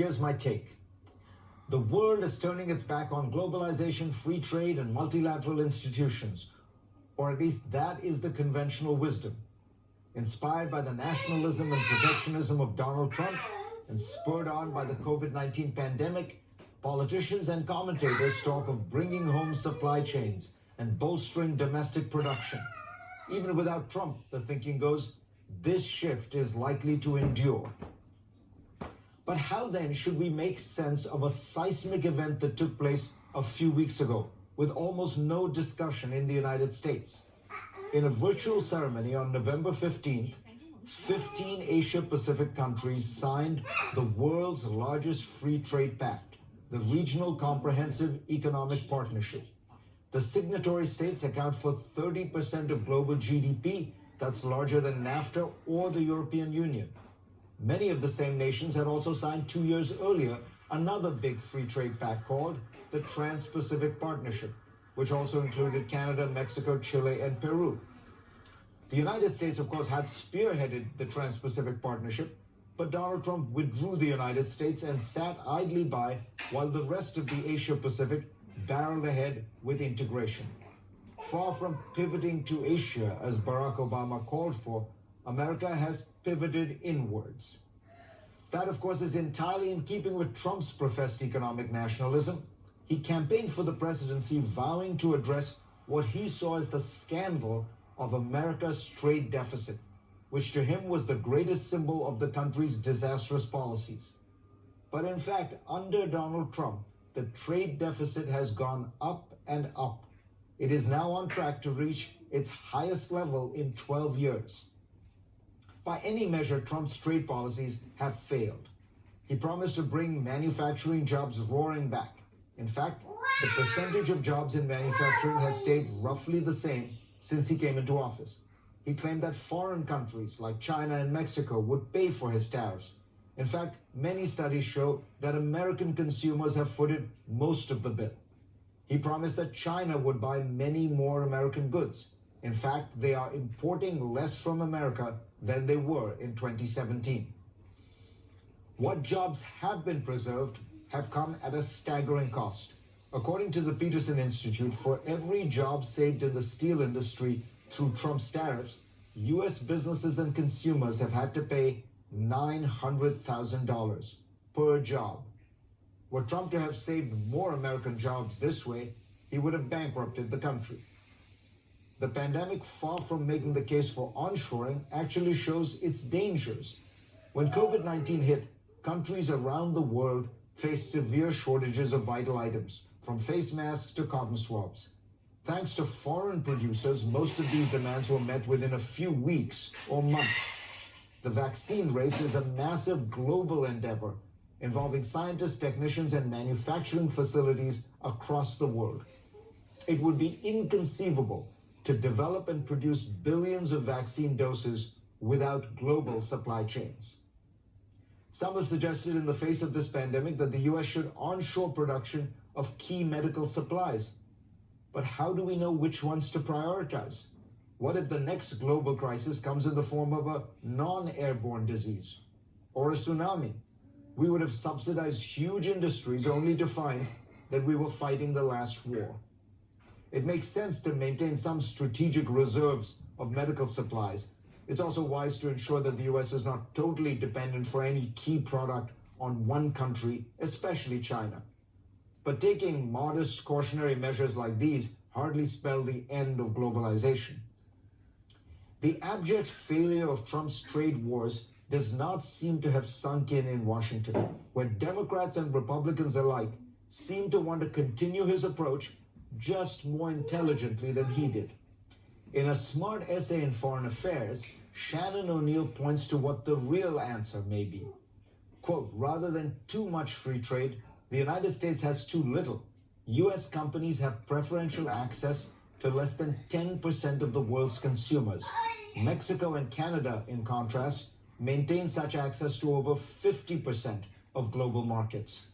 Here's my take. The world is turning its back on globalization, free trade, and multilateral institutions, or at least that is the conventional wisdom. Inspired by the nationalism and protectionism of Donald Trump and spurred on by the COVID-19 pandemic, politicians and commentators talk of bringing home supply chains and bolstering domestic production. Even without Trump, the thinking goes, this shift is likely to endure. But how then should we make sense of a seismic event that took place a few weeks ago with almost no discussion in the United States? In a virtual ceremony on November 15th, 15 Asia-Pacific countries signed the world's largest free trade pact, the Regional Comprehensive Economic Partnership. The signatory states account for 30% of global GDP. That's larger than NAFTA or the European Union. Many of the same nations had also signed 2 years earlier another big free trade pact called the Trans-Pacific Partnership, which also included Canada, Mexico, Chile, and Peru. The United States, of course, had spearheaded the Trans-Pacific Partnership, but Donald Trump withdrew the United States and sat idly by while the rest of the Asia-Pacific barreled ahead with integration. Far from pivoting to Asia, as Barack Obama called for, America has pivoted inwards. That, of course, is entirely in keeping with Trump's professed economic nationalism. He campaigned for the presidency, vowing to address what he saw as the scandal of America's trade deficit, which to him was the greatest symbol of the country's disastrous policies. But in fact, under Donald Trump, the trade deficit has gone up and up. It is now on track to reach its highest level in 12 years. By any measure, Trump's trade policies have failed. He promised to bring manufacturing jobs roaring back. In fact, the percentage of jobs in manufacturing has stayed roughly the same since he came into office. He claimed that foreign countries like China and Mexico would pay for his tariffs. In fact, many studies show that American consumers have footed most of the bill. He promised that China would buy many more American goods. In fact, they are importing less from America than they were in 2017. What jobs have been preserved have come at a staggering cost. According to the Peterson Institute, for every job saved in the steel industry through Trump's tariffs, U.S. businesses and consumers have had to pay $900,000 per job. Were Trump to have saved more American jobs this way, he would have bankrupted the country. The pandemic, far from making the case for onshoring, actually shows its dangers. When COVID-19 hit, countries around the world faced severe shortages of vital items, from face masks to cotton swabs. Thanks to foreign producers, most of these demands were met within a few weeks or months. The vaccine race is a massive global endeavor involving scientists, technicians, and manufacturing facilities across the world. It would be inconceivable to develop and produce billions of vaccine doses without global supply chains. Some have suggested in the face of this pandemic that the U.S. should onshore production of key medical supplies. But how do we know which ones to prioritize? What if the next global crisis comes in the form of a non-airborne disease or a tsunami? We would have subsidized huge industries only to find that we were fighting the last war. It makes sense to maintain some strategic reserves of medical supplies. It's also wise to ensure that the U.S. is not totally dependent for any key product on one country, especially China. But taking modest cautionary measures like these hardly spell the end of globalization. The abject failure of Trump's trade wars does not seem to have sunk in Washington, where Democrats and Republicans alike seem to want to continue his approach just more intelligently than he did. In a smart essay in Foreign Affairs, Shannon O'Neill points to what the real answer may be. Quote, rather than too much free trade, the United States has too little. U.S. companies have preferential access to less than 10% of the world's consumers. Mexico and Canada, in contrast, maintain such access to over 50% of global markets.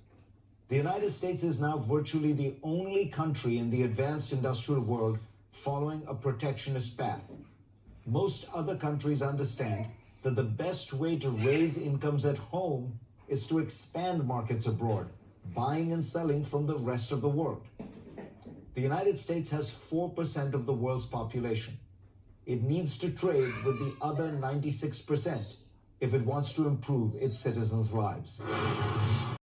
The United States is now virtually the only country in the advanced industrial world following a protectionist path. Most other countries understand that the best way to raise incomes at home is to expand markets abroad, buying and selling from the rest of the world. The United States has 4% of the world's population. It needs to trade with the other 96% if it wants to improve its citizens' lives.